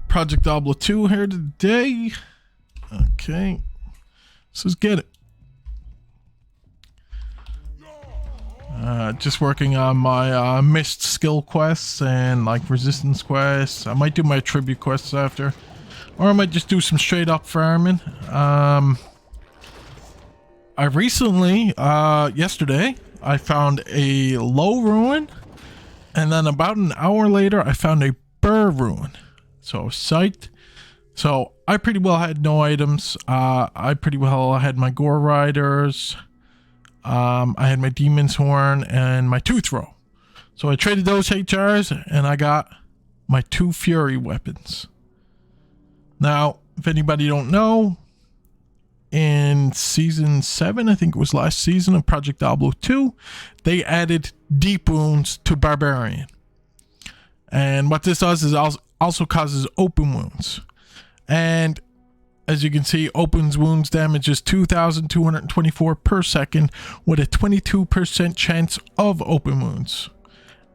Project Diablo 2 here today. Okay, let's get it. Just working on my missed skill quests and like resistance quests. I might do my tribute quests after, or I might just do some straight up farming. I recently, yesterday, I found a low ruin, and then about an hour later, I found a burr ruin. So I was psyched. So I pretty well had no items. I pretty well had my gore riders. I had my demon's horn and my tooth row. So I traded those HRs and I got my 2 fury weapons. Now, if anybody don't know, in season 7, I think it was last season of Project Diablo 2, they added deep wounds to barbarian. And what this does is also causes open wounds. And as you can see, open wounds damage is 2,224 per second with a 22% chance of open wounds.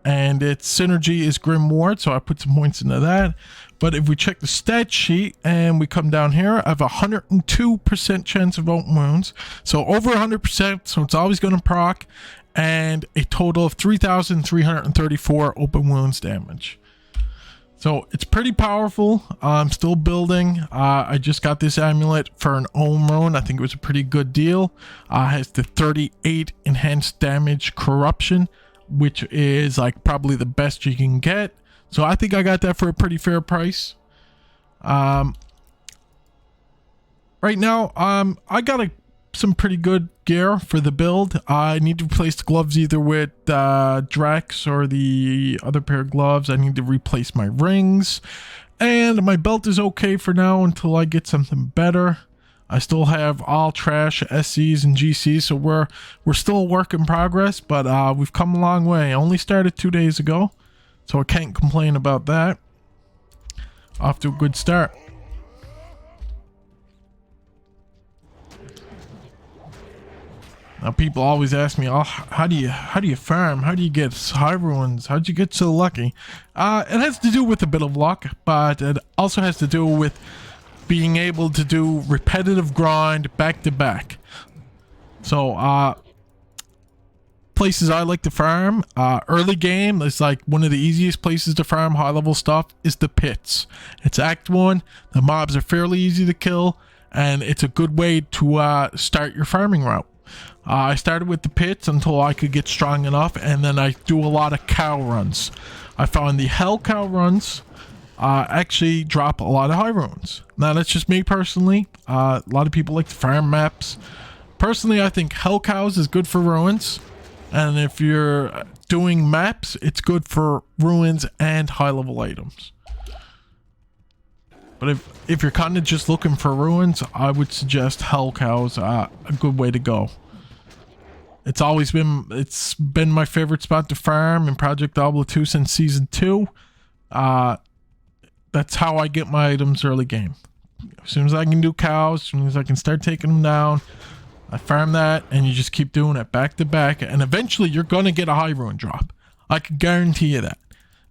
And its synergy is Grim Ward, so I put some points into that. But if we check the stat sheet and we come down here, I have a 102% chance of open wounds. So over 100%, so it's always going to proc. And a total of 3,334 open wounds damage. So it's pretty powerful. I'm still building. I just got this amulet for an ohm rune. I think it was a pretty good deal. Has the 38 enhanced damage corruption, which is like probably the best you can get. So I think I got that for a pretty fair price. Right now, I got some pretty good gear for the build. I need to replace the gloves either with Drax or the other pair of gloves. I need to replace my rings, and my belt is okay for now until I get something better. I still have all trash SCs and GCs, so we're still a work in progress, but we've come a long way. I only started 2 days ago, so I can't complain about that. Off to a good start. Now people always ask me, oh, how do you farm? How do you get high ruins? How'd you get so lucky? It has to do with a bit of luck, but it also has to do with being able to do repetitive grind back to back. So places I like to farm, early game is like one of the easiest places to farm high level stuff is the pits. It's Act 1. The mobs are fairly easy to kill, and it's a good way to start your farming route. I started with the pits until I could get strong enough, and then I do a lot of cow runs. I found the hell cow runs actually drop a lot of high ruins. Now that's just me personally. A lot of people like to farm maps. Personally, I think hell cows is good for ruins, and if you're doing maps, it's good for ruins and high level items. But if you're kind of just looking for ruins, I would suggest hell cows a good way to go. It's been my favorite spot to farm in Project Diablo 2 since season 2. That's how I get my items early game. As soon as I can do cows, as soon as I can start taking them down, I farm that, and you just keep doing it back to back, and eventually you're gonna get a high ruin drop. I can guarantee you that.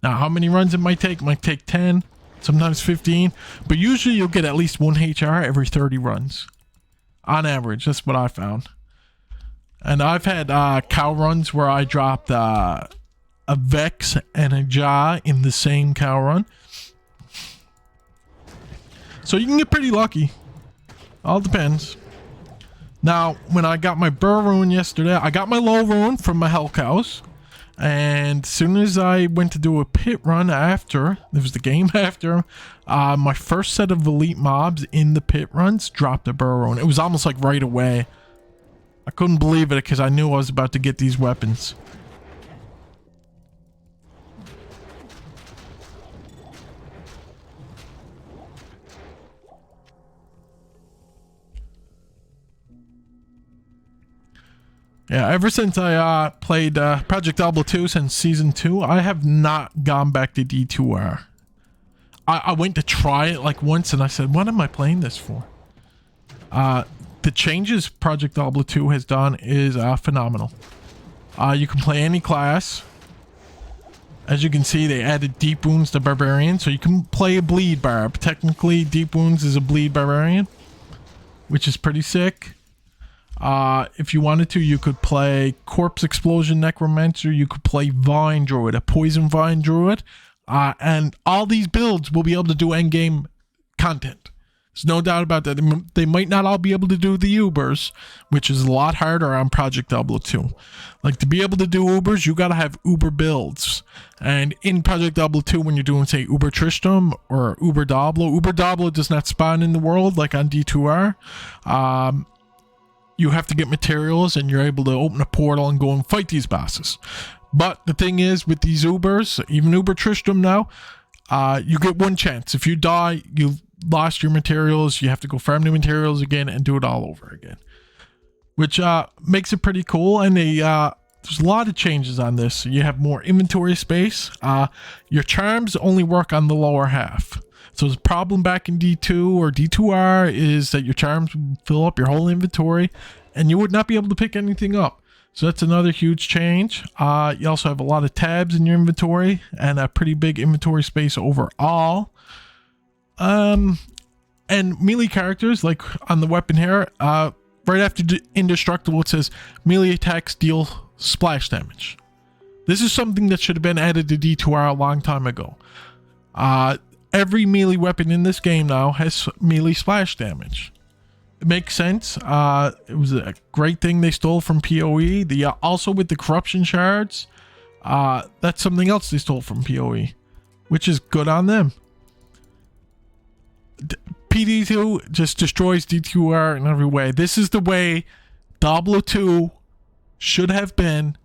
Now, how many runs it might take? It might take 10, sometimes 15, but usually you'll get at least 1 HR every 30 runs. On average, that's what I found. And I've had cow runs where I dropped a Vex and a Jaw in the same cow run. So you can get pretty lucky. All depends. Now, when I got my burr ruin yesterday, I got my low ruin from my hell cows. And as soon as I went to do a pit run after, there was the game after, my first set of elite mobs in the pit runs dropped a burr ruin. It was almost like right away. I couldn't believe it because I knew I was about to get these weapons. Yeah, ever since I played Project Diablo 2 since season 2, I have not gone back to D2R. I went to try it like once and I said, what am I playing this for? The changes Project Diablo 2 has done is phenomenal. You can play any class, As you can see, they added deep wounds to barbarian, so you can play a bleed barb. Technically, deep wounds is a bleed barbarian, which is pretty sick. If you wanted to, you could play corpse explosion necromancer. You could play vine druid, a poison vine druid, and all these builds will be able to do endgame content. There's no doubt about that. They might not all be able to do the Ubers, which is a lot harder on ProjectDiablo2. Like, to be able to do Ubers, you gotta have Uber builds. And in ProjectDiablo2, when you're doing, say, Uber Tristram or Uber Diablo does not spawn in the world like on D2R. You have to get materials, and you're able to open a portal and go and fight these bosses. But the thing is, with these Ubers, even Uber Tristram now, you get one chance. If you die, you've lost your materials. You have to go farm new materials again and do it all over again, which makes it pretty cool. And there's a lot of changes on this. You have more inventory space. Your charms only work on the lower half. So the problem back in D2 or D2R is that your charms would fill up your whole inventory and you would not be able to pick anything up. So that's another huge change. You also have a lot of tabs in your inventory and a pretty big inventory space overall. And melee characters, like on the weapon here, right after indestructible, it says melee attacks deal splash damage. This is something that should have been added to D2R a long time ago. Every melee weapon in this game now has melee splash damage. It makes sense. It was a great thing they stole from PoE. Also with the corruption shards, that's something else they stole from PoE, which is good on them. PD2 just destroys D2R in every way. This is the way Diablo 2 should have been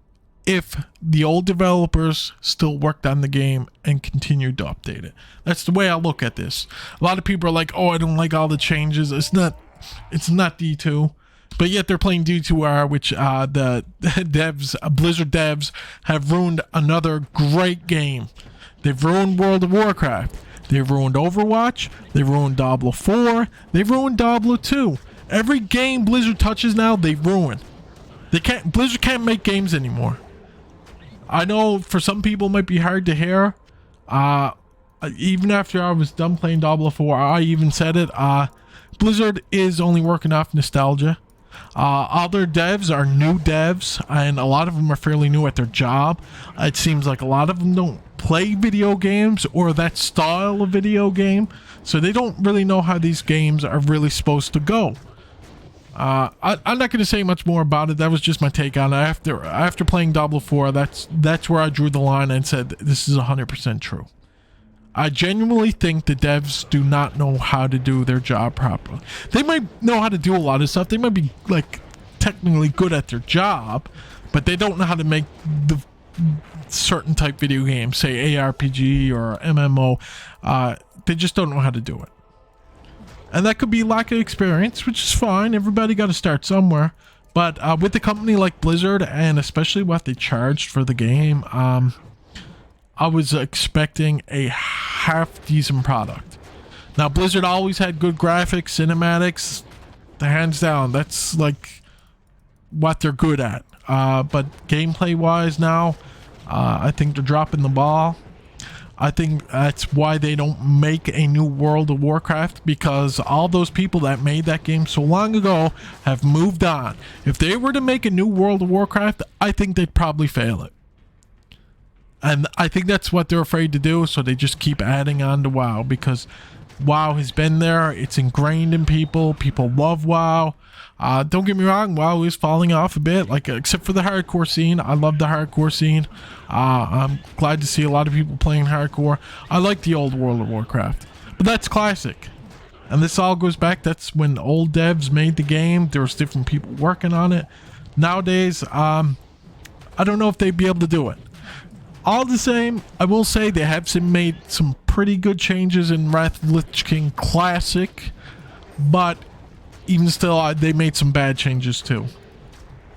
if the old developers still worked on the game and continued to update it. That's the way I look at this. A lot of people are like, oh, I don't like all the changes. It's not D2, but yet they're playing D2R, which the devs, Blizzard devs, have ruined another great game. They've ruined World of Warcraft. They've ruined Overwatch. They've ruined Diablo 4. They've ruined Diablo 2. Every game Blizzard touches now, they ruin. Blizzard can't make games anymore. I know for some people it might be hard to hear. Even after I was done playing Diablo 4, I even said it. Blizzard is only working off nostalgia. Other devs are new devs, and a lot of them are fairly new at their job. It seems like a lot of them don't play video games or that style of video game, so they don't really know how these games are really supposed to go. I'm not going to say much more about it. That was just my take on it. After playing Diablo 4, that's where I drew the line and said this is 100% true. I genuinely think the devs do not know how to do their job properly. They might know how to do a lot of stuff. They might be like technically good at their job, but they don't know how to make the certain type video games, say ARPG or MMO. They just don't know how to do it. And that could be lack of experience, which is fine. Everybody got to start somewhere. But with a company like Blizzard, and especially what they charged for the game, I was expecting a half-decent product. Now, Blizzard always had good graphics, cinematics, hands down. That's like what they're good at. But gameplay-wise now, I think they're dropping the ball. I think that's why they don't make a new World of Warcraft, because all those people that made that game so long ago have moved on. If they were to make a new World of Warcraft, I think they'd probably fail it. And I think that's what they're afraid to do, so they just keep adding on to WoW, because WoW has been there. It's ingrained in people. People love WoW. Don't get me wrong, WoW is falling off a bit, like except for the hardcore scene. I love the hardcore scene. I'm glad to see a lot of people playing hardcore. I like the old World of Warcraft, but that's classic. And this all goes back, that's when old devs made the game. There was different people working on it. Nowadays, I don't know if they'd be able to do it. All the same, I will say they have made some pretty good changes in Wrath of the Lich King Classic, but even still, they made some bad changes too.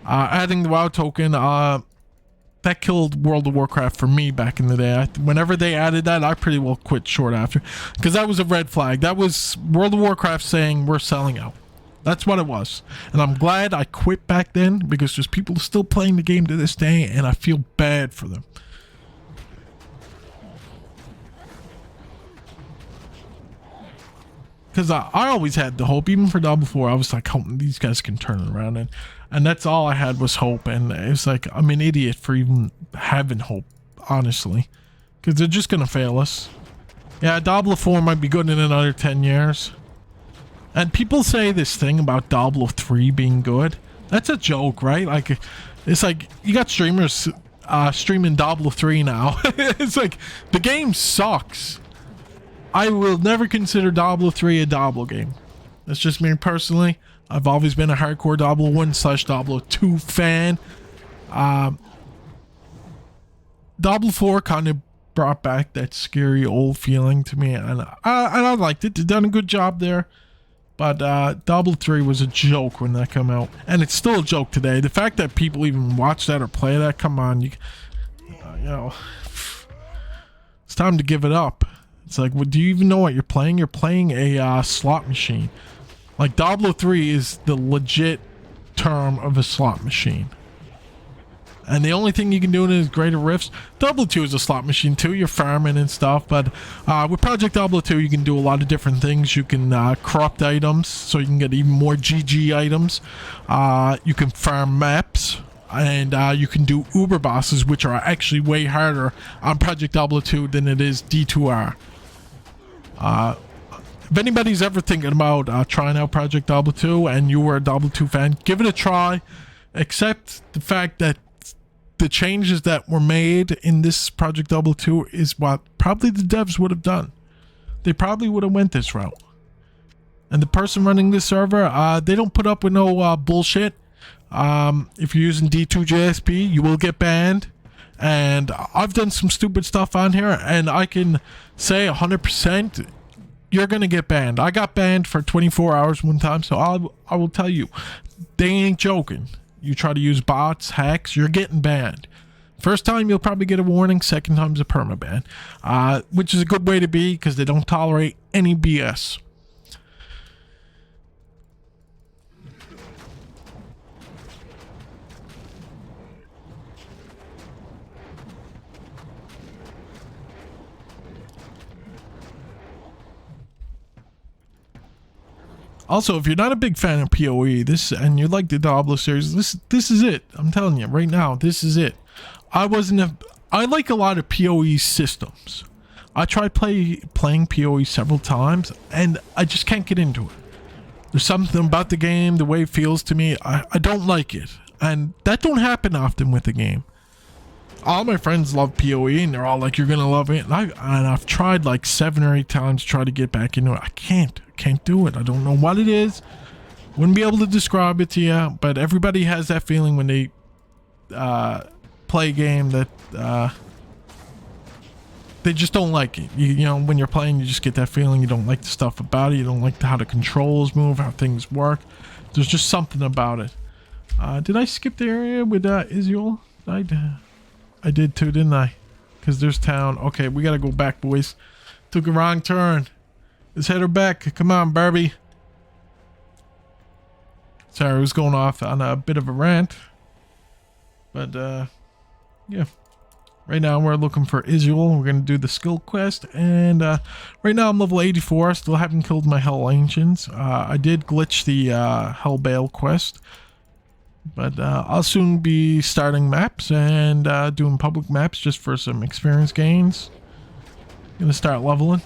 Adding the WoW token, that killed World of Warcraft for me back in the day. Whenever they added that, I pretty well quit short after, because that was a red flag. That was World of Warcraft saying we're selling out. That's what it was. And I'm glad I quit back then, because there's people still playing the game to this day, and I feel bad for them. because I always had the hope, even for Diablo 4. I was like, hoping these guys can turn it around, and that's all I had was hope. And it's like, I'm an idiot for even having hope, honestly, because they're just gonna fail us. Yeah, Diablo 4 might be good in another 10 years. And people say this thing about Diablo 3 being good. That's a joke, right? Like, it's like you got streamers streaming Diablo 3 now. It's like, the game sucks. I will never consider Diablo 3 a Diablo game. That's just me personally. I've always been a hardcore Diablo 1/Diablo 2 fan. Diablo 4 kind of brought back that scary old feeling to me, and I liked it. They've done a good job there. But Diablo 3 was a joke when that came out, and it's still a joke today. The fact that people even watch that or play that, come on, you know, it's time to give it up. It's like, well, do you even know what you're playing? You're playing a slot machine. Like, Diablo 3 is the legit term of a slot machine. And the only thing you can do in it is greater rifts. Diablo 2 is a slot machine too. You're farming and stuff. But with ProjectDiablo2, you can do a lot of different things. You can corrupt items, so you can get even more GG items. You can farm maps. And you can do Uber bosses, which are actually way harder on ProjectDiablo2 than it is D2R. If anybody's ever thinking about trying out ProjectDiablo2 and you were a Diablo 2 fan, give it a try. Accept the fact that the changes that were made in this ProjectDiablo2 is what probably the devs would have done. They probably would have went this route. And the person running this server, they don't put up with no bullshit. If you're using D2JSP, you will get banned. And I've done some stupid stuff on here, and I can say 100% you're gonna get banned. I got banned for 24 hours one time, so I will tell you, they ain't joking. You try to use bots, hacks, you're getting banned. First time you'll probably get a warning, second time's a permaban, which is a good way to be because they don't tolerate any BS. Also, if you're not a big fan of PoE, and you like the Diablo series, this is it. I'm telling you right now, this is it. I like a lot of PoE systems. I tried playing PoE several times, and I just can't get into it. There's something about the game, the way it feels to me, I don't like it, and that don't happen often with the game. All my friends love PoE, and they're all like, "You're gonna love it." And I've tried like 7 or 8 times to try to get back into it. I can't do it. I don't know what it is. Wouldn't be able to describe it to you, but everybody has that feeling when they play a game that they just don't like it. You know, when you're playing, you just get that feeling you don't like the stuff about it. You don't like how the controls move, how things work. There's just something about it. Did I skip the area with Israel? I did too, didn't I? Because there's town. Okay, we gotta go back, boys. Took a wrong turn. Let's head her back. Come on, Barbie. Sorry, I was going off on a bit of a rant. But, yeah. Right now, we're looking for Israel. We're going to do the skill quest. And right now, I'm level 84. I still haven't killed my Hell Ancients. I did glitch the Hell Bale quest. But I'll soon be starting maps and doing public maps just for some experience gains. Gonna start leveling.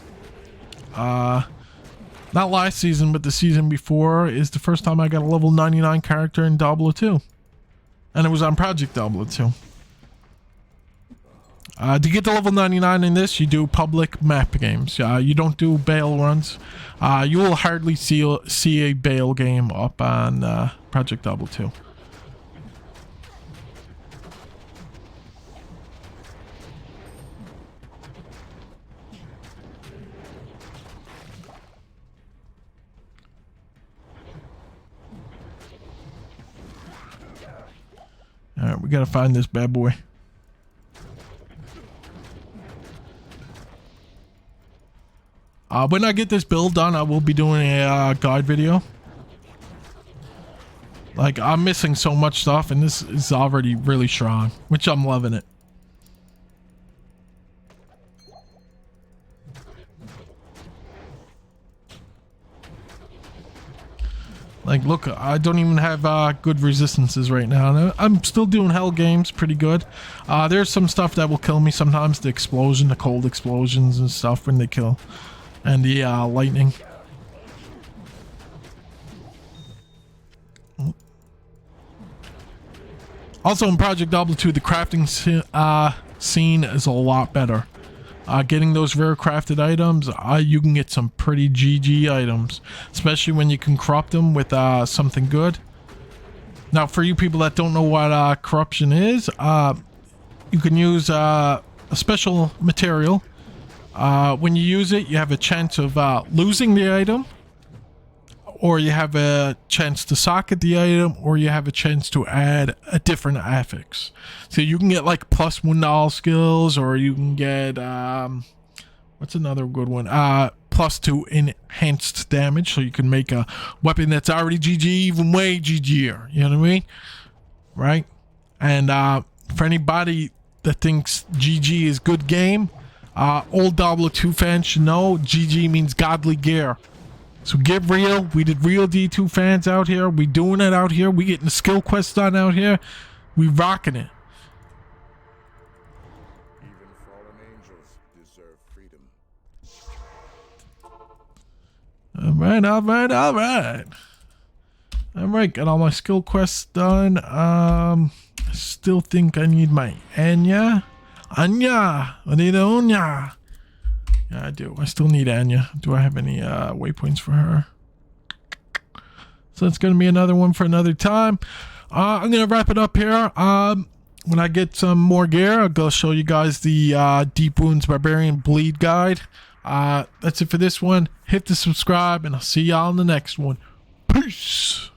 Not last season, but the season before is the first time I got a level 99 character in Diablo 2. And it was on ProjectDiablo2. To get to level 99 in this, you do public map games. You don't do Bale runs. You will hardly see a Bale game up on ProjectDiablo2. Alright, we gotta find this bad boy. When I get this build done, I will be doing a guide video. Like, I'm missing so much stuff, and this is already really strong, which I'm loving it. Like, look, I don't even have good resistances right now. I'm still doing hell games pretty good. There's some stuff that will kill me sometimes. The explosion, the cold explosions and stuff when they kill. And the lightning. Also in Project Diablo 2, the crafting scene is a lot better. Getting those rare crafted items, you can get some pretty GG items, especially when you can corrupt them with something good. Now, for you people that don't know what corruption is, you can use a special material. When you use it, you have a chance of losing the item, or you have a chance to socket the item, or you have a chance to add a different affix. So you can get like +1 skills, or you can get what's another good one? +2 enhanced damage, so you can make a weapon that's already GG even way GG'er. You know what I mean? Right? And for anybody that thinks GG is good game, old Diablo 2 fans should know GG means godly gear. So get real. We did real D2 fans out here. We doing it out here. We getting the skill quests done out here. We rocking it. Even fallen angels deserve freedom. All right, got all my skill quests done. I still think I need my Anya. I need Anya. Yeah, I do. I still need Anya. Do I have any waypoints for her? So it's going to be another one for another time. I'm going to wrap it up here. When I get some more gear, I'll go show you guys the Deep Wounds Barbarian Bleed Guide. That's it for this one. Hit the subscribe, and I'll see y'all in the next one. Peace.